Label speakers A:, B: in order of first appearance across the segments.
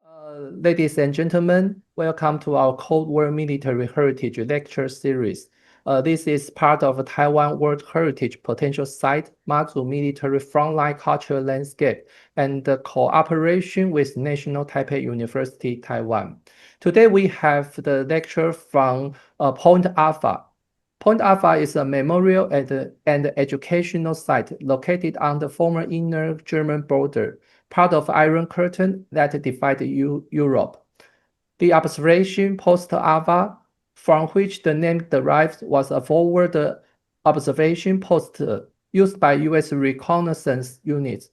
A: Ladies and gentlemen, welcome to our Cold War Military Heritage Lecture Series. This is part of Taiwan World Heritage Potential Site, Mazu Military Frontline Cultural Landscape, and the cooperation with National Taipei University, Taiwan. Today we have the lecture from Point Alpha. Point Alpha is a memorial and educational site located on the former inner German border, part of Iron Curtain that divided Europe. The observation post Alpha, from which the name derived, was a forward observation post used by U.S. reconnaissance units.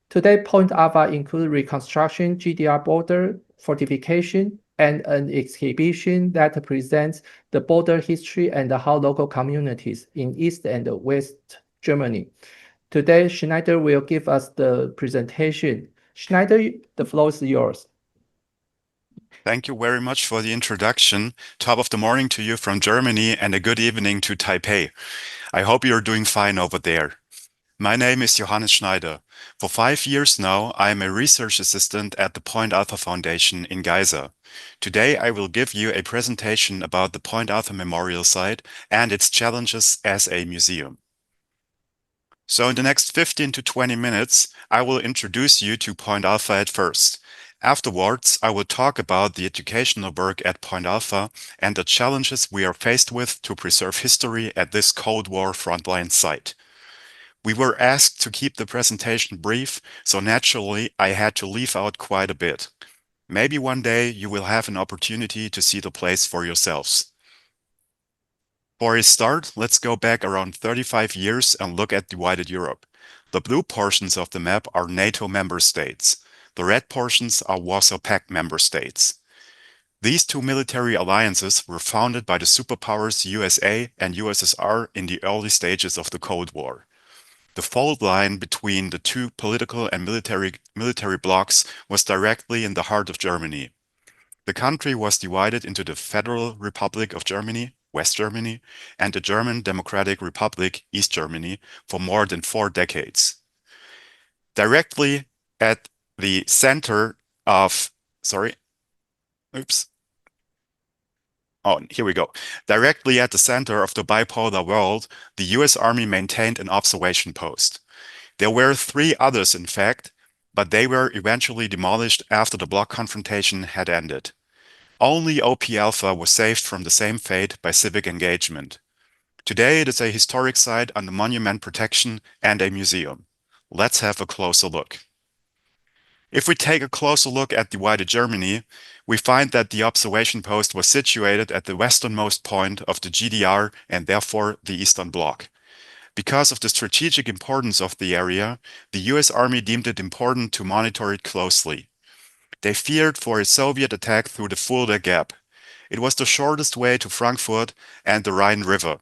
A: Today, Point Alpha includes reconstruction, GDR border fortification, and an exhibition that presents the border history and how local communities in East and West Germany. Today, Schneider will give us the presentation. Schneider, the floor is yours.
B: Thank you very much for the introduction. Top of the morning to you from Germany and a good evening to Taipei. I hope you're doing fine over there. My name is Johannes Schneider. For 5 years now, I am a research assistant at the Point Alpha Foundation in Geisa. Today, I will give you a presentation about the Point Alpha Memorial Site and its challenges as a museum. So in the next 15 to 20 minutes, I will introduce you to Point Alpha at first. Afterwards, I will talk about the educational work at Point Alpha and the challenges we are faced with to preserve history at this Cold War frontline site. We were asked to keep the presentation brief, so naturally I had to leave out quite a bit. Maybe one day you will have an opportunity to see the place for yourselves. For a start, let's go back around 35 years and look at divided Europe. The blue portions of the map are NATO member states. The red portions are Warsaw Pact member states. These two military alliances were founded by the superpowers USA and USSR in the early stages of the Cold War. The fault line between the two political and military blocs was directly in the heart of Germany. The country was divided into the Federal Republic of Germany, West Germany, and the German Democratic Republic, East Germany, for more than 4 decades. Directly at the center of, Directly at the center of the bipolar world, the US Army maintained an observation post. There were 3 others, in fact, but they were eventually demolished after the bloc confrontation had ended. Only OP Alpha was saved from the same fate by civic engagement. Today it is a historic site under monument protection and a museum. Let's have a closer look. If we take a closer look at divided Germany, we find that the observation post was situated at the westernmost point of the GDR and therefore the Eastern Bloc. Because of the strategic importance of the area, the US Army deemed it important to monitor it closely. They feared for a Soviet attack through the Fulda Gap. It was the shortest way to Frankfurt and the Rhine River.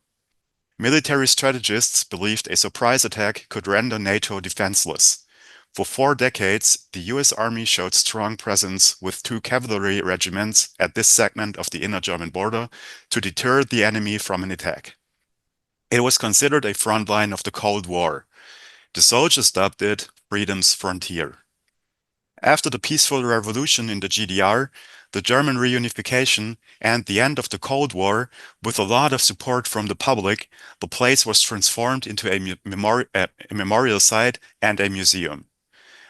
B: Military strategists believed a surprise attack could render NATO defenseless. For 4 decades, the US Army showed strong presence with 2 cavalry regiments at this segment of the inner German border to deter the enemy from an attack. It was considered a front line of the Cold War. The soldiers dubbed it Freedom's Frontier. After the peaceful revolution in the GDR, the German reunification, and the end of the Cold War, with a lot of support from the public, the place was transformed into a memorial site and a museum.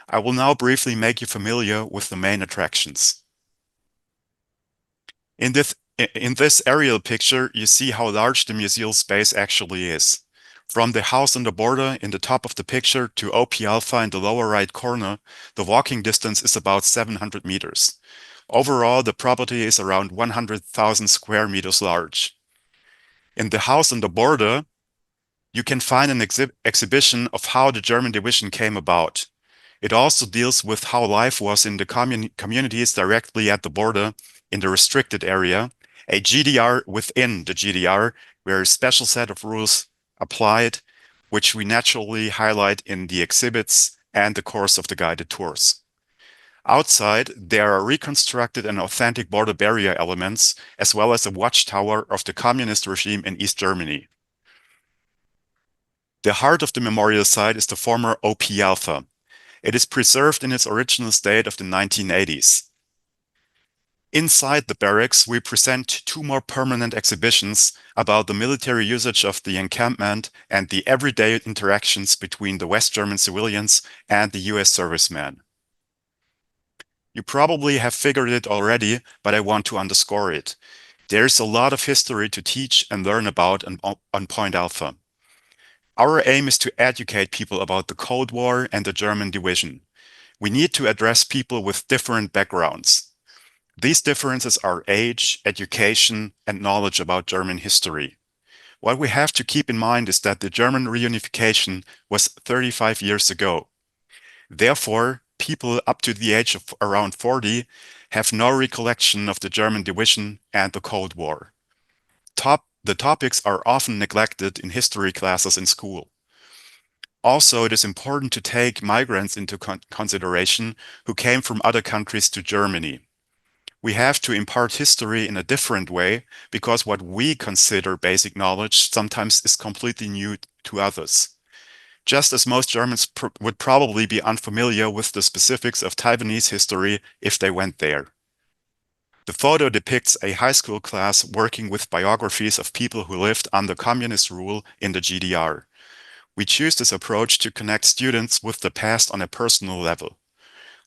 B: I will now briefly make you familiar with the main attractions. In this aerial picture, you see how large the museum space actually is. From the house on the border in the top of the picture to OP Alpha in the lower right corner, the walking distance is about 700 meters. Overall, the property is around 100,000 square meters large. In the house on the border, you can find an exhibition of how the German division came about. It also deals with how life was in the communities directly at the border in the restricted area, a GDR within the GDR, where a special set of rules applied, which we naturally highlight in the exhibits and the course of the guided tours. Outside, there are reconstructed and authentic border barrier elements, as well as a watchtower of the communist regime in East Germany. The heart of the memorial site is the former OP Alpha. It is preserved in its original state of the 1980s. Inside the barracks, we present two more permanent exhibitions about the military usage of the encampment and the everyday interactions between the West German civilians and the US servicemen. You probably have figured it already, but I want to underscore it. There's a lot of history to teach and learn about on Point Alpha. Our aim is to educate people about the Cold War and the German division. We need to address people with different backgrounds. These differences are age, education, and knowledge about German history. What we have to keep in mind is that the German reunification was 35 years ago. Therefore, people up to the age of around 40 have no recollection of the German division and the Cold War. The topics are often neglected in history classes in school. Also, it is important to take migrants into consideration who came from other countries to Germany. We have to impart history in a different way because what we consider basic knowledge sometimes is completely new to others. Just as most Germans would probably be unfamiliar with the specifics of Taiwanese history if they went there. The photo depicts a high school class working with biographies of people who lived under communist rule in the GDR. We choose this approach to connect students with the past on a personal level.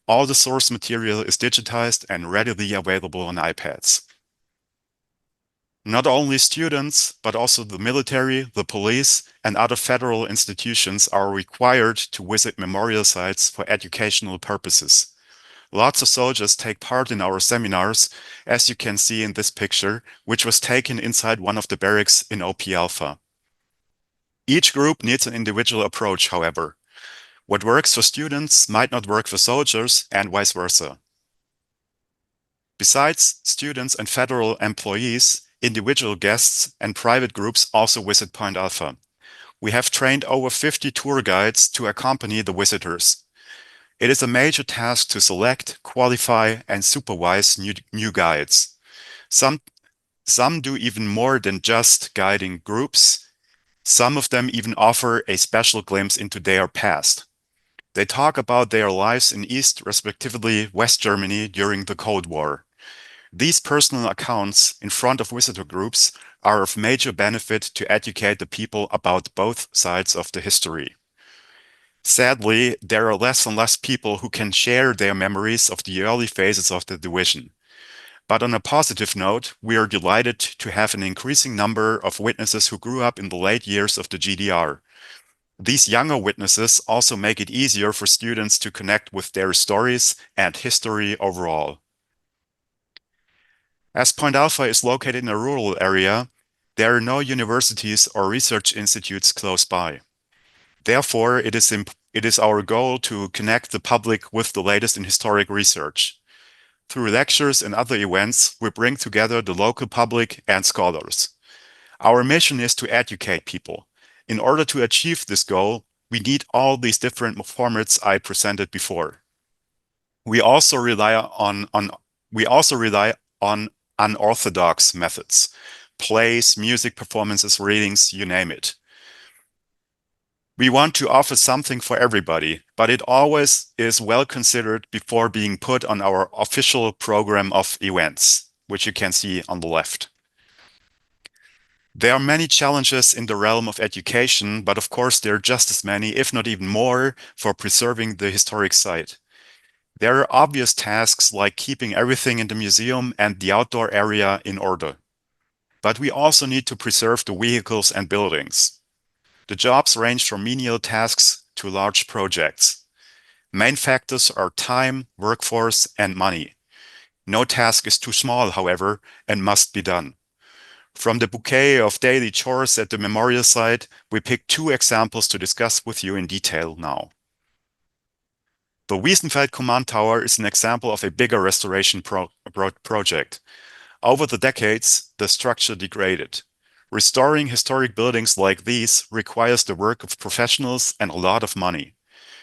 B: All the source material is digitized and readily available on iPads. Not only students, but also the military, the police, and other federal institutions are required to visit memorial sites for educational purposes. Lots of soldiers take part in our seminars, as you can see in this picture, which was taken inside one of the barracks in OP Alpha. Each group needs an individual approach, however. What works for students might not work for soldiers, and vice versa. Besides students and federal employees, individual guests and private groups also visit Point Alpha. We have trained over 50 tour guides to accompany the visitors. It is a major task to select, qualify, and supervise new guides. Some do even more than just guiding groups. Some of them even offer a special glimpse into their past. They talk about their lives in East, respectively West Germany during the Cold War. These personal accounts in front of visitor groups are of major benefit to educate the people about both sides of the history. Sadly, there are less and less people who can share their memories of the early phases of the division. But on a positive note, we are delighted to have an increasing number of witnesses who grew up in the late years of the GDR. These younger witnesses also make it easier for students to connect with their stories and history overall. As Point Alpha is located in a rural area, there are no universities or research institutes close by. Therefore, it is our goal to connect the public with the latest in historic research. Through lectures and other events, we bring together the local public and scholars. Our mission is to educate people. In order to achieve this goal, we need all these different formats I presented before. We also rely on unorthodox methods: plays, music performances, readings, you name it. We want to offer something for everybody, but it always is well considered before being put on our official program of events, which you can see on the left. There are many challenges in the realm of education, but of course there are just as many, if not even more, for preserving the historic site. There are obvious tasks like keeping everything in the museum and the outdoor area in order. But we also need to preserve the vehicles and buildings. The jobs range from menial tasks to large projects. Main factors are time, workforce, and money. No task is too small, however, and must be done. From the bouquet of daily chores at the memorial site, we picked two examples to discuss with you in detail now. The Wiesenfeld Command Tower is an example of a bigger restoration project. Over the decades, the structure degraded. Restoring historic buildings like these requires the work of professionals and a lot of money.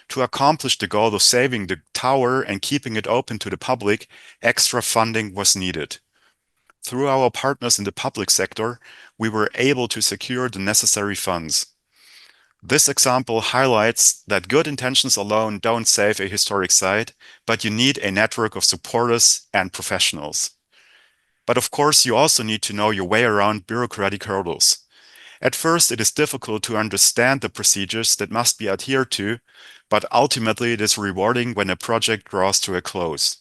B: To accomplish the goal of saving the tower and keeping it open to the public, extra funding was needed. Through our partners in the public sector, we were able to secure the necessary funds. This example highlights that good intentions alone don't save a historic site, but you need a network of supporters and professionals. But of course, you also need to know your way around bureaucratic hurdles. At first, it is difficult to understand the procedures that must be adhered to, but ultimately it is rewarding when a project draws to a close.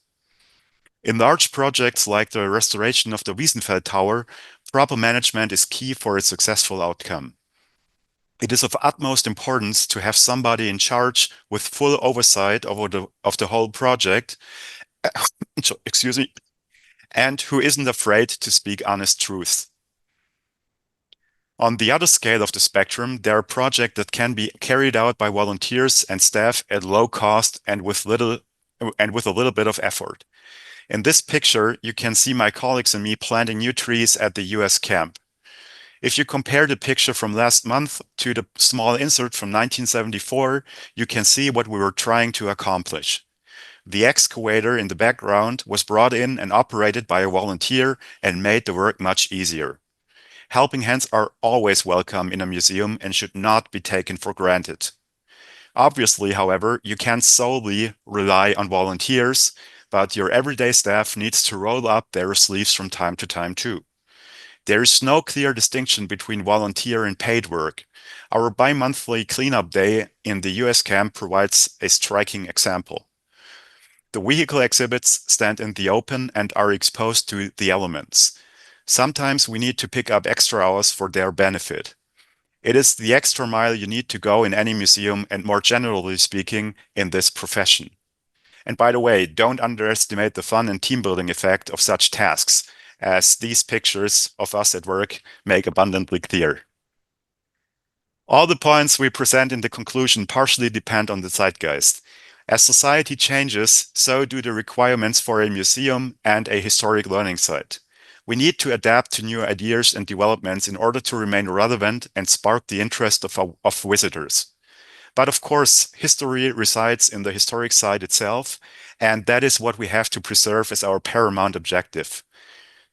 B: In large projects like the restoration of the Wiesenfeld Tower, proper management is key for a successful outcome. It is of utmost importance to have somebody in charge with full oversight of the whole project, excuse me, and who isn't afraid to speak honest truth. On the other scale of the spectrum, there are projects that can be carried out by volunteers and staff at low cost and with a little bit of effort. In this picture, you can see my colleagues and me planting new trees at the US camp. If you compare the picture from last month to the small insert from 1974, you can see what we were trying to accomplish. The excavator in the background was brought in and operated by a volunteer and made the work much easier. Helping hands are always welcome in a museum and should not be taken for granted. Obviously, however, you can't solely rely on volunteers, but your everyday staff needs to roll up their sleeves from time to time too. There is no clear distinction between volunteer and paid work. Our bi-monthly cleanup day in the US camp provides a striking example. The vehicle exhibits stand in the open and are exposed to the elements. Sometimes we need to pick up extra hours for their benefit. It is the extra mile you need to go in any museum and, more generally speaking, in this profession. And by the way, don't underestimate the fun and team building effect of such tasks, as these pictures of us at work make abundantly clear. All the points we present in the conclusion partially depend on the zeitgeist. As society changes, so do the requirements for a museum and a historic learning site. We need to adapt to new ideas and developments in order to remain relevant and spark the interest of visitors. But of course, history resides in the historic site itself, and that is what we have to preserve as our paramount objective.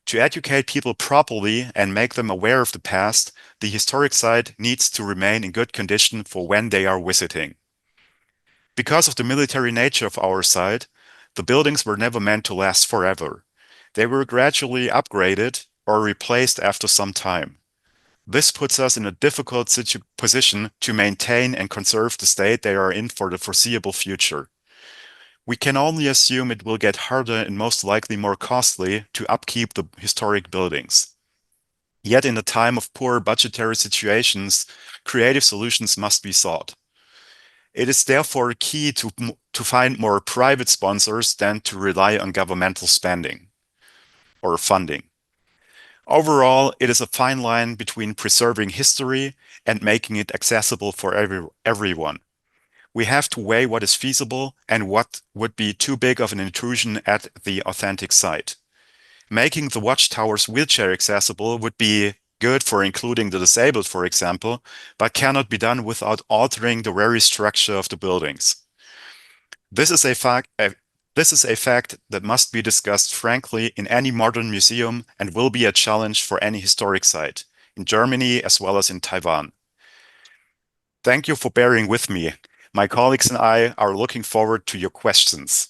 B: To educate people properly and make them aware of the past, the historic site needs to remain in good condition for when they are visiting. Because of the military nature of our site, the buildings were never meant to last forever. They were gradually upgraded or replaced after some time. This puts us in a difficult position to maintain and conserve the state they are in for the foreseeable future. We can only assume it will get harder and most likely more costly to upkeep the historic buildings. Yet in a time of poor budgetary situations, creative solutions must be sought. It is therefore key to find more private sponsors than to rely on governmental spending or funding. Overall, it is a fine line between preserving history and making it accessible for everyone. We have to weigh what is feasible and what would be too big of an intrusion at the authentic site. Making the watchtowers wheelchair accessible would be good for including the disabled, for example, but cannot be done without altering the very structure of the buildings. This is a fact that must be discussed frankly in any modern museum and will be a challenge for any historic site, in Germany as well as in Taiwan. Thank you for bearing with me. My colleagues and I are looking forward to your questions.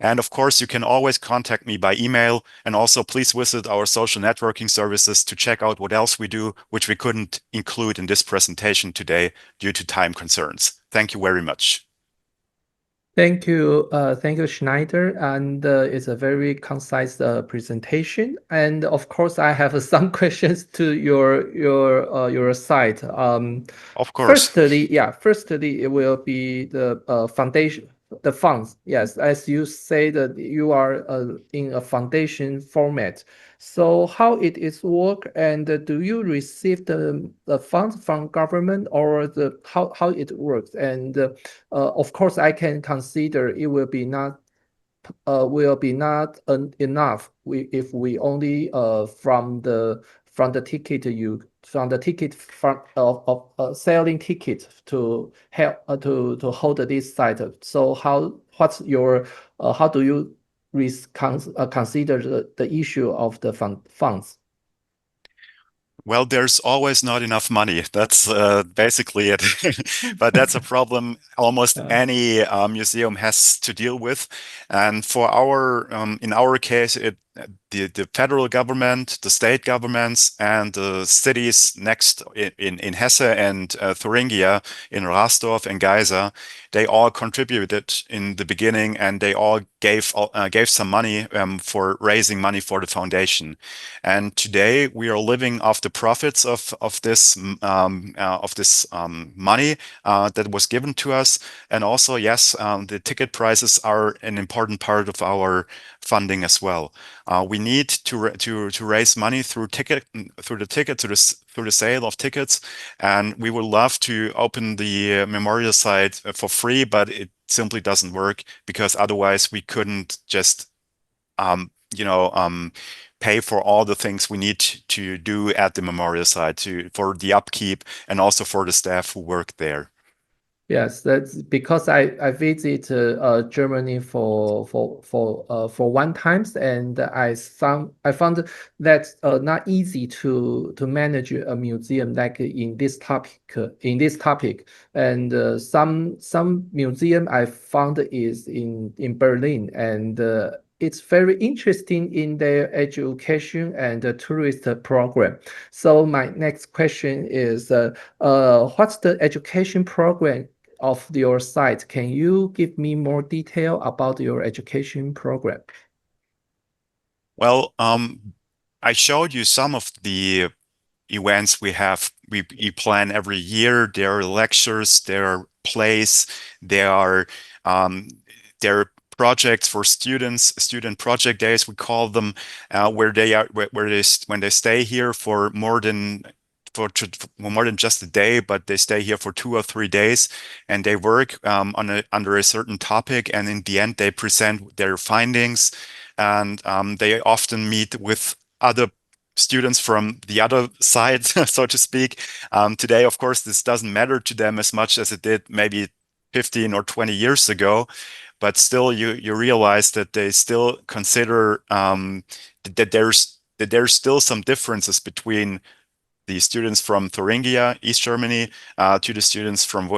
B: And of course, you can always contact me by email, and also please visit our social networking services to check out what else we do, which we couldn't include in this presentation today due to time concerns. Thank you very much.
A: Thank you, Schneider, and it's a very concise presentation. And of course, I have some questions to your site.
B: Of course.
A: Firstly, it will be the foundation, the funds. Yes, as you say that you are in a foundation format. So how it is work, and do you receive the funds from government, or how it works? And of course, I can consider it will be not enough if we only from the ticket of selling tickets to help to hold this site. So how do you consider the issue of the funds?
B: Well, there's always not enough money. That's basically it. But that's a problem almost any museum has to deal with. And in our case, it the federal government, the state governments, and the cities next in Hesse and Thuringia, in Rasdorf and Geisa, they all contributed in the beginning, and they all gave some money for raising money for the foundation. And today we are living off the profits of this money that was given to us. And also, yes, the ticket prices are an important part of our funding as well. We need to raise money through the sale of tickets, and we would love to open the memorial site for free, but it simply doesn't work, because otherwise we couldn't just pay for all the things we need to do at the memorial site, for the upkeep and also for the staff who work there.
A: Yes, that's because I visit Germany for one time, and I found that not easy to manage a museum like in this topic. And some museum I found is in Berlin, and it's very interesting in their education and tourist program. So my next question is, what's the education program of your site? Can you give me more detail about your education program?
B: Well, I showed you some of the events we plan every year. There are lectures, there are plays, there are projects for students, student project days we call them, when they stay here for more than just a day, but they stay here for 2 or 3 days, and they work under a certain topic, and in the end they present their findings, and they often meet with other students from the other side, so to speak. Today, of course, this doesn't matter to them as much as it did maybe 15 or 20 years ago, but still you realize that they still consider that there's still some differences between the students from Thuringia, East Germany, to the students from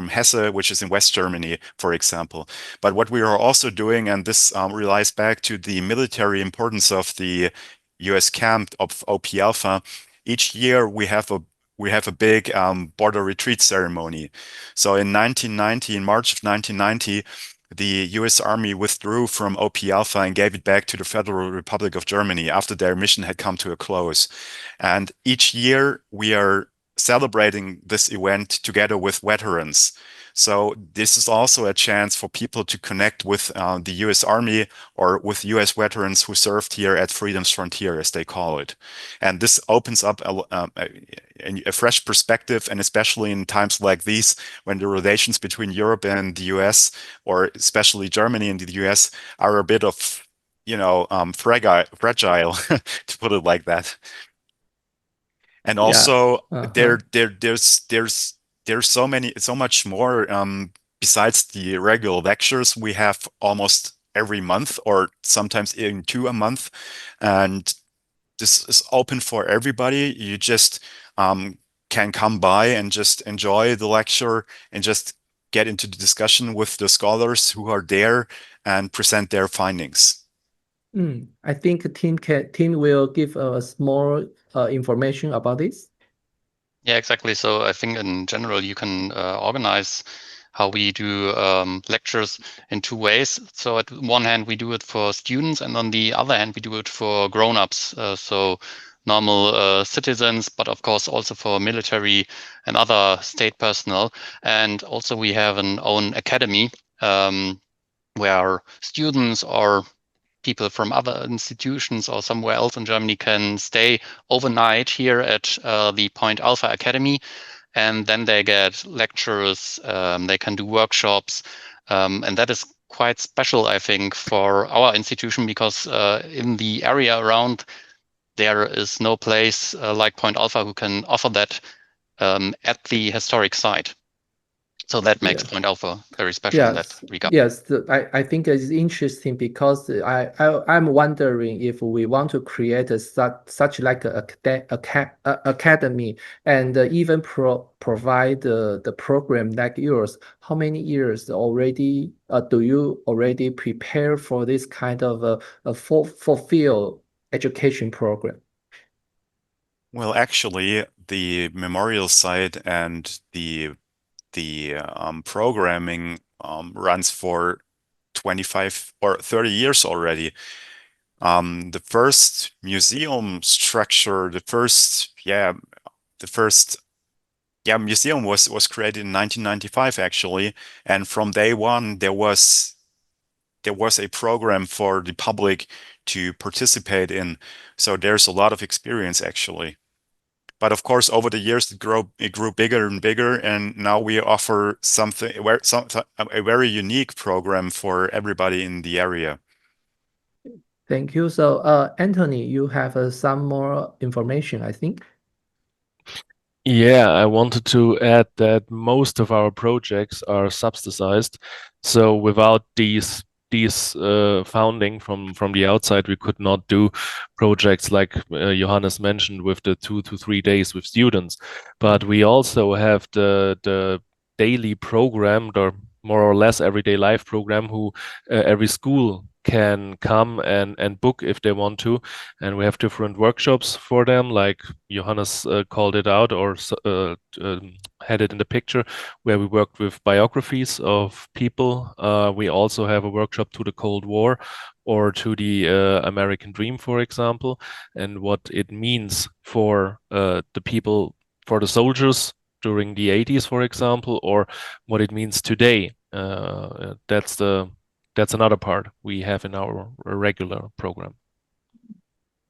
B: Hesse, which is in West Germany, for example. But what we are also doing, and this relies back to the military importance of the US camp of OP Alpha, each year we have a big border retreat ceremony. So in March of 1990, the US Army withdrew from OP Alpha and gave it back to the Federal Republic of Germany after their mission had come to a close. And each year we are celebrating this event together with veterans. So this is also a chance for people to connect with the US Army or with US veterans who served here at Freedom's Frontier, as they call it. And this opens up a fresh perspective, and especially in times like these, when the relations between Europe and the US, or especially Germany and the US, are a bit of, fragile, to put it like that. And also, there's so much more besides the regular lectures. We have almost every month, or sometimes even 2 a month, and this is open for everybody. You just can come by and just enjoy the lecture and just get into the discussion with the scholars who are there and present their findings.
A: I think Tim will give us more information about this.
C: Yeah, exactly. So I think in general you can organize how we do lectures in 2 ways. So at one hand we do it for students, and on the other hand we do it for grown-ups, so normal citizens, but of course also for military and other state personnel. And also we have an own academy where students or people from other institutions or somewhere else in Germany can stay overnight here at the Point Alpha Academy, and then they get lectures, they can do workshops, and that is quite special, I think, for our institution, because in the area around there is no place like Point Alpha who can offer that at the historic site. So that makes Point Alpha very special in that regard.
A: Yes, I think it's interesting because I'm wondering if we want to create such like a academy and even provide the program like yours. How many years already do you already prepare for this kind of a fulfill education program?
B: Well, actually, the memorial site and the programming runs for 25 or 30 years already. The first museum structure, the first museum was created in 1995 actually, and from day one there was a program for the public to participate in. So there's a lot of experience actually. But of course, over the years, it grew bigger and bigger, and now we offer a very unique program for everybody in the area.
A: Thank you. So, Anthony, you have some more information, I think.
D: Yeah, I wanted to add that most of our projects are subsidized. So without these funding from the outside, we could not do projects like Johannes mentioned with the 2 to 3 days with students. But we also have the daily program, or more or less everyday life program, who every school can come and book if they want to, and we have different workshops for them, like Johannes called it out or had it in the picture, where we worked with biographies of people. We also have a workshop to the Cold War or to the American Dream, for example, and what it means for the people, for the soldiers during the 80s, for example, or what it means today. That's another part we have in our regular program.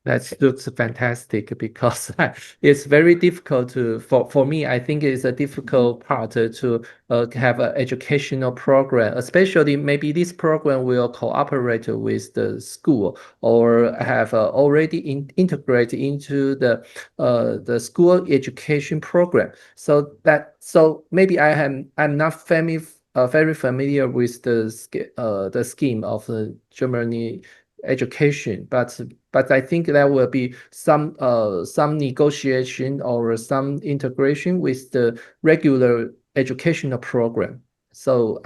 A: That looks fantastic because it's very difficult for me. I think it's a difficult part to have an educational program, especially maybe this program will cooperate with the school or have already integrated into the school education program. So maybe I'm not very familiar with the scheme of the Germany education, but I think there will be some negotiation or some integration with the regular educational program. So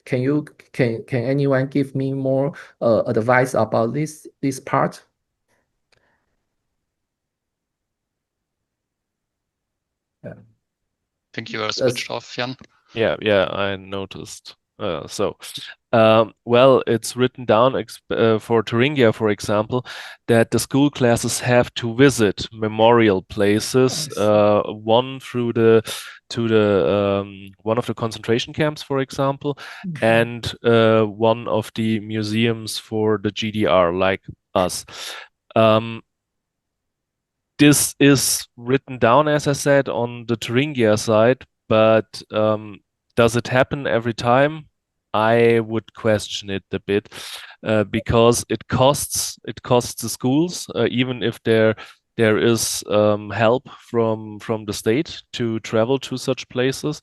A: can anyone give me more advice about this part?
C: I think you are switched off, Jan.
D: Yeah, I noticed. Well, it's written down for Thuringia, for example, that the school classes have to visit memorial places. One to one of the concentration camps, for example, and one of the museums for the GDR, like us. This is written down, as I said, on the Thuringia side, but does it happen every time? I would question it a bit because it costs the schools, even if there is help from the state to travel to such places.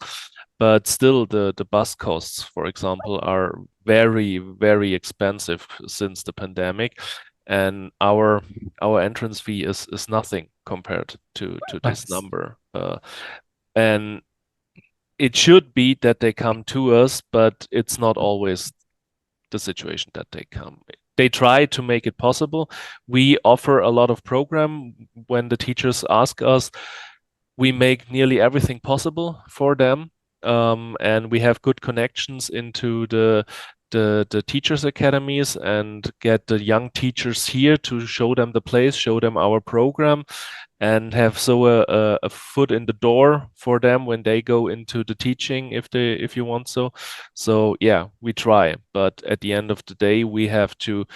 D: But still, the bus costs, for example, are very, very expensive since the pandemic, and our entrance fee is nothing compared to this number. And it should be that they come to us, but it's not always the situation that they come. They try to make it possible. We offer a lot of program. When the teachers ask us, we make nearly everything possible for them. And we have good connections into the teachers' academies and get the young teachers here to show them the place, show them our program, and have a foot in the door for them when they go into the teaching, if you want so. So yeah, we try, but at the end of the day, we have to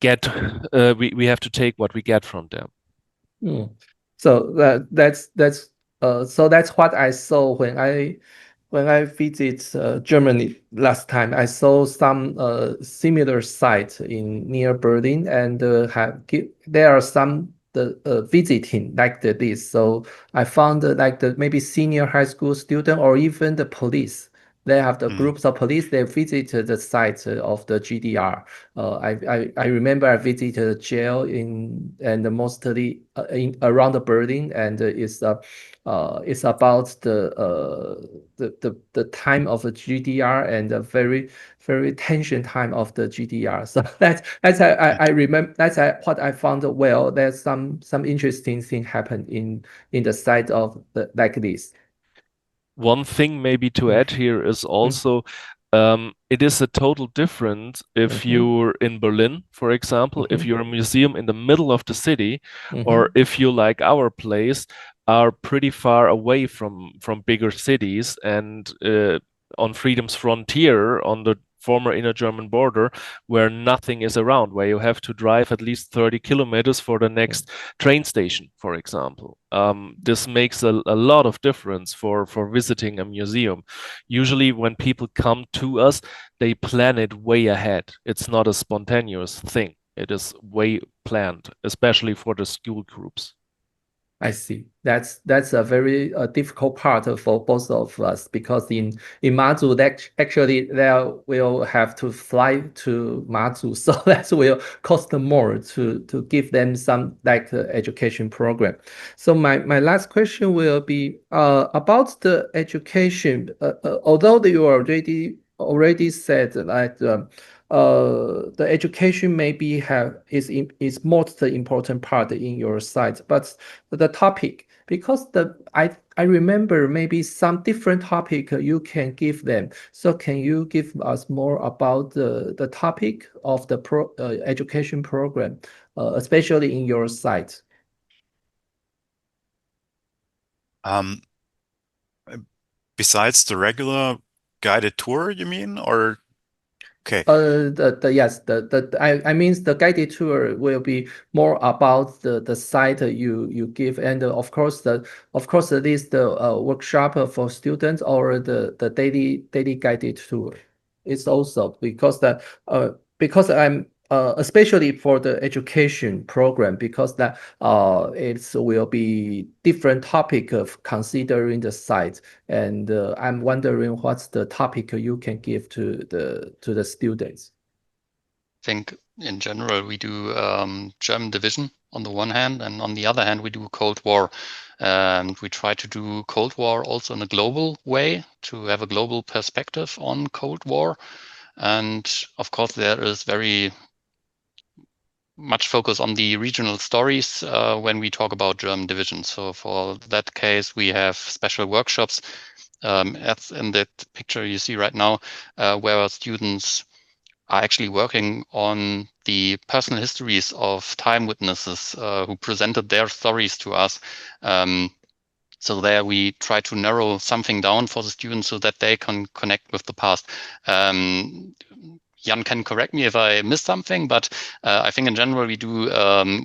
D: get we have to take what we get from them.
A: So that's what I saw when I visit Germany last time. I saw some similar sites near Berlin, and there are some visiting like this. So I found like the maybe senior high school student or even the police. They have the groups of police. They visited the site of the GDR. I remember I visited a jail and mostly around Berlin, and it's about the time of the GDR and the very tension time of the GDR. So I remember what I found. Well, there's some interesting thing happened in the site of like this.
D: One thing maybe to add here is also it is a total difference if you're in Berlin, for example, if you're a museum in the middle of the city, or if you, like our place, are pretty far away from bigger cities and on Freedom's frontier on the former inner German border, where nothing is around, where you have to drive at least 30 kilometers for the next train station, for example. This makes a lot of difference for visiting a museum. Usually when people come to us, they plan it way ahead. It's not a spontaneous thing. It is way planned, especially for the school groups.
A: I see. That's a very difficult part for both of us, because in Mazu, actually they will have to fly to Mazu, so that will cost more to give them some like education program. So my last question will be about the education. Although you already said that the education maybe is most important part in your site, but the topic, because I remember maybe some different topic you can give them. So can you give us more about the topic of the education program, especially in your site?
B: Besides the regular guided tour, you mean, or? Okay.
A: Yes, I mean the guided tour will be more about the site you give, and of course at least the workshop for students or the daily guided tour. It's also because I'm especially for the education program, because that it will be different topic of considering the site, and I'm wondering what's the topic you can give to the students.
C: I think in general we do German division on the one hand, and on the other hand we do Cold War, and we try to do Cold War also in a global way, to have a global perspective on Cold War. And of course there is very much focus on the regional stories when we talk about German division. So for that case, we have special workshops, as in that picture you see right now, where our students are actually working on the personal histories of time witnesses who presented their stories to us. So there we try to narrow something down for the students so that they can connect with the past. Jan can correct me if I missed something, but I think in general we do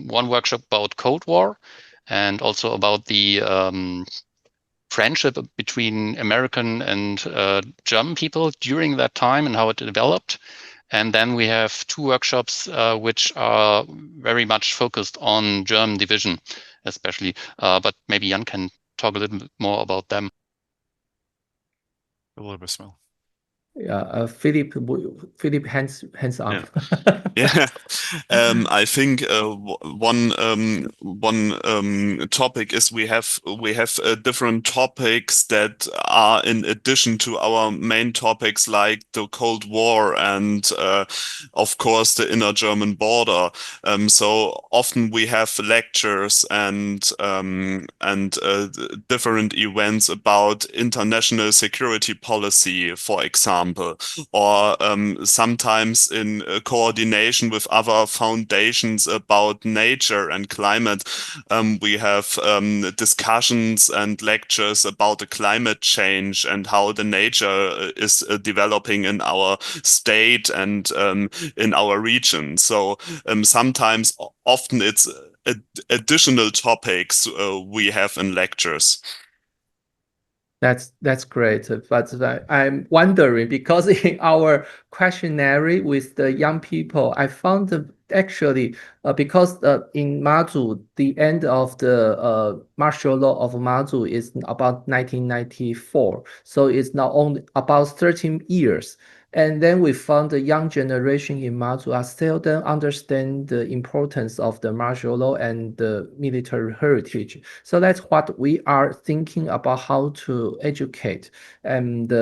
C: one workshop about Cold War, and also about the friendship between American and German people during that time and how it developed. And then we have two workshops which are very much focused on German division, especially. But maybe Jan can talk a little bit more about them.
B: A little bit small.
A: Yeah, Philip, hands up.
E: Yeah, I think one topic is we have different topics that are in addition to our main topics, like the Cold War and of course the inner German border. So often we have lectures and different events about international security policy, for example, or sometimes in coordination with other foundations about nature and climate. We have discussions and lectures about the climate change and how the nature is developing in our state and in our region. So sometimes, often it's additional topics we have in lectures.
A: That's great. But I'm wondering, because in our questionnaire with the young people, I found actually because in Mazu, the end of the martial law of Mazu is about 1994. So it's now only about 13 years. And then we found the young generation in Mazu are still don't understand the importance of the martial law and the military heritage. So that's what we are thinking about how to educate. And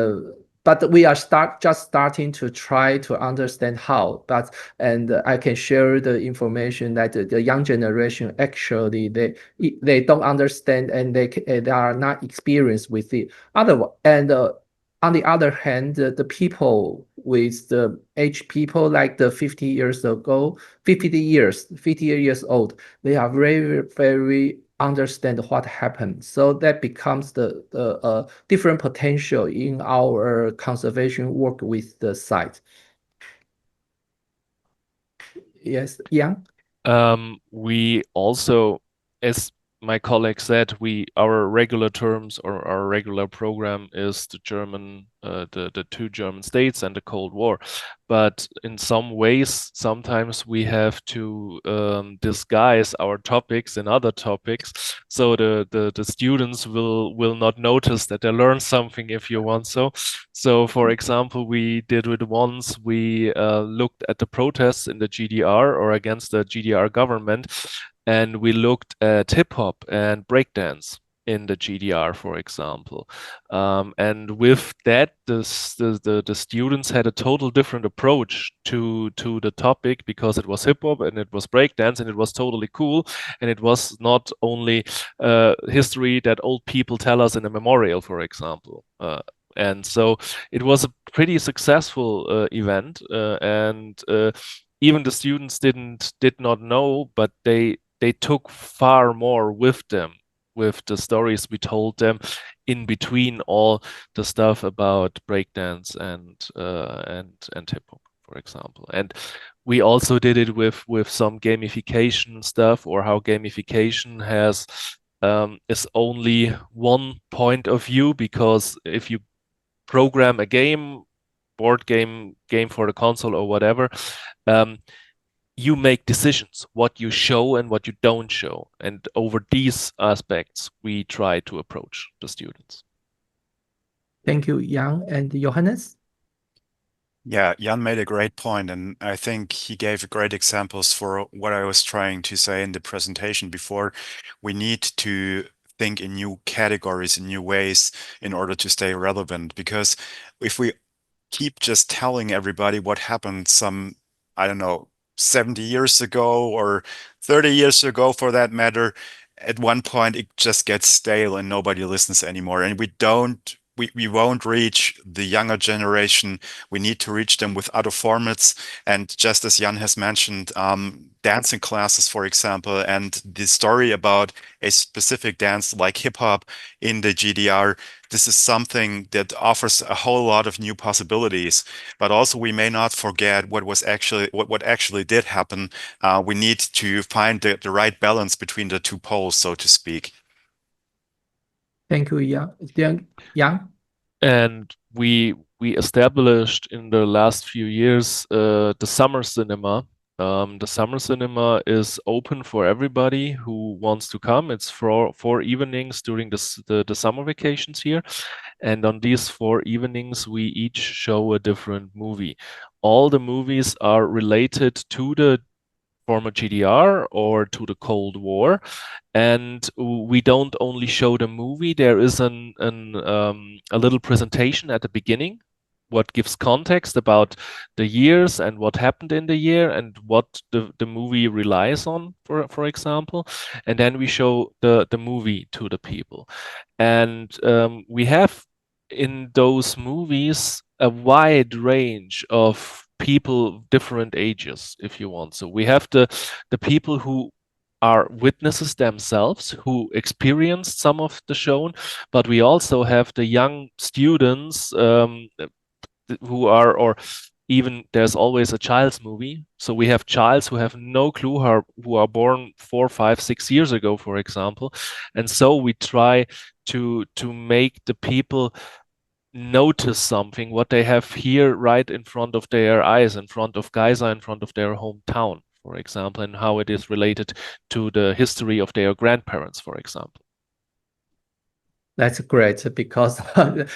A: but we are just starting to try to understand how. And I can share the information that the young generation actually they don't understand and they are not experienced with it. On the other hand, the people with the age people like the 50 years old, they are very, very understand what happened. So that becomes the different potential in our conservation work with the site. Yes, Yang?
D: We also, as my colleague said, our regular terms or our regular program is the German, the two German states and the Cold War. But in some ways, sometimes we have to disguise our topics in other topics, so the students will not notice that they learn something, if you want so. So, for example, we did it once. We looked at the protests in the GDR or against the GDR government. And we looked at hip-hop and breakdance in the GDR, for example. And with that, the students had a total different approach to the topic, because it was hip-hop and it was breakdance and it was totally cool. And it was not only history that old people tell us in a memorial, for example. And so it was a pretty successful event. And even the students did not know, but they took far more with them, with the stories we told them in between all the stuff about breakdance and hip hop, for example. And we also did it with some gamification stuff, or how gamification has is only one point of view, because if you program a board game for the console or whatever, you make decisions, what you show and what you don't show. And over these aspects, we try to approach the students.
A: Thank you, Jan. And Johannes?
B: Yeah, Jan made a great point, and I think he gave great examples for what I was trying to say in the presentation before. We need to think in new categories, in new ways, in order to stay relevant. Because if we keep just telling everybody what happened some, I don't know, 70 years ago or 30 years ago, for that matter, at one point it just gets stale and nobody listens anymore. And we won't reach the younger generation. We need to reach them with other formats. And just as Jan has mentioned, dancing classes, for example, and the story about a specific dance like hip hop in the GDR, this is something that offers a whole lot of new possibilities. But also, we may not forget what actually did happen. We need to find the right balance between the two poles, so to speak.
A: Thank you, Yang.
D: And we established in the last few years the summer cinema. The summer cinema is open for everybody who wants to come. It's for 4 evenings during the summer vacations here. And on these 4 evenings, we each show a different movie. All the movies are related to the former GDR or to the Cold War. And we don't only show the movie. There is a little presentation at the beginning, what gives context about the years and what happened in the year and what the movie relies on, for example. And then we show the movie to the people. And we have in those movies a wide range of people, different ages, if you want. So we have the people who are witnesses themselves, who experienced some of the shown, but we also have the young students who are, or even there's always a child's movie. So we have childs who have no clue who are born 4, 5, 6 years ago, for example. And so we try to make the people notice something, what they have here right in front of their eyes, in front of Geisa, in front of their hometown, for example, and how it is related to the history of their grandparents, for example.
A: That's great because I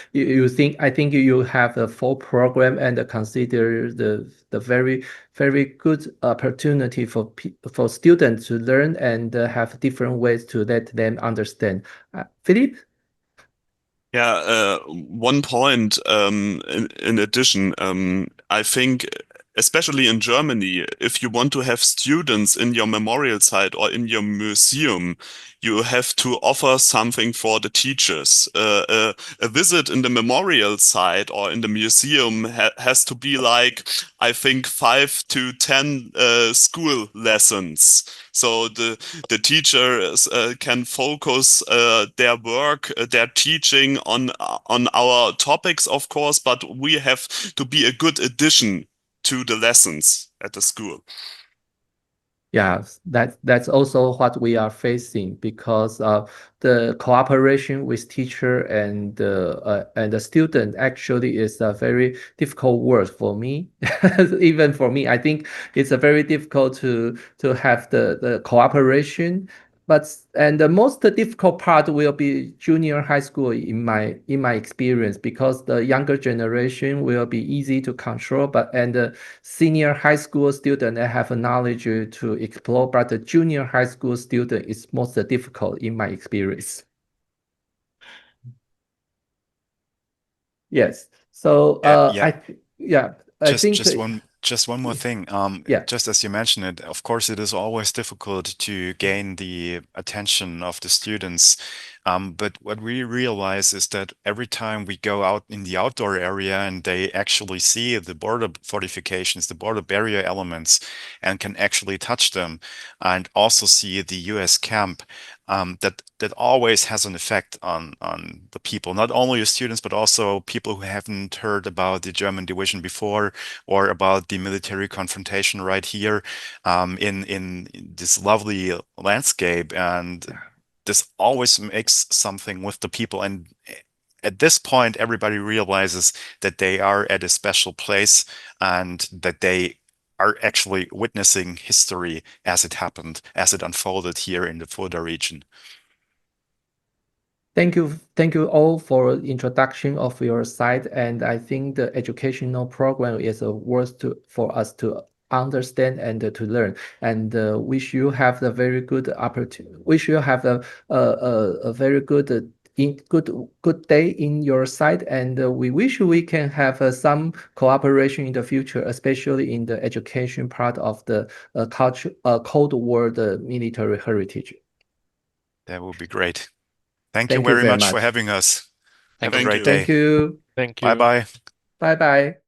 A: think you have a full program and consider the very good opportunity for students to learn and have different ways to let them understand. Philip?
E: Yeah, one point in addition, I think especially in Germany, if you want to have students in your memorial site or in your museum, you have to offer something for the teachers. A visit in the memorial site or in the museum has to be like, I think, 5 to 10 school lessons. So the teachers can focus their work, their teaching on our topics, of course, but we have to be a good addition to the lessons at the school.
A: Yeah, that's also what we are facing because the cooperation with teacher and the student actually is a very difficult word for me. Even for me, I think it's a very difficult to have the cooperation. And the most difficult part will be junior high school in my experience because the younger generation will be easy to control, and the senior high school student they have a knowledge to explore, but the junior high school student is most difficult in my experience. Yes. So I think
B: just one more thing. Just as you mentioned it, of course, it is always difficult to gain the attention of the students. But what we realize is that every time we go out in the outdoor area and they actually see the border fortifications, the border barrier elements, and can actually touch them, and also see the US camp, that always has an effect on the people, not only the students, but also people who haven't heard about the German division before or about the military confrontation right here in this lovely landscape. And this always makes something with the people. And at this point, everybody realizes that they are at a special place and that they are actually witnessing history as it happened, as it unfolded here in the Fulda region.
A: Thank you all for introduction of your site, and I think the educational program is for us to understand and to learn. And wish you have a very good opportunity. Wish you have a very good good day in your site, and we wish we can have some cooperation in the future, especially in the education part of the Cold War military heritage.
B: That would be great. Thank
A: Thank
B: you very much for having us. Have a great day.
A: Thank you.
D: Thank you.
B: Bye-bye.
A: Bye-bye.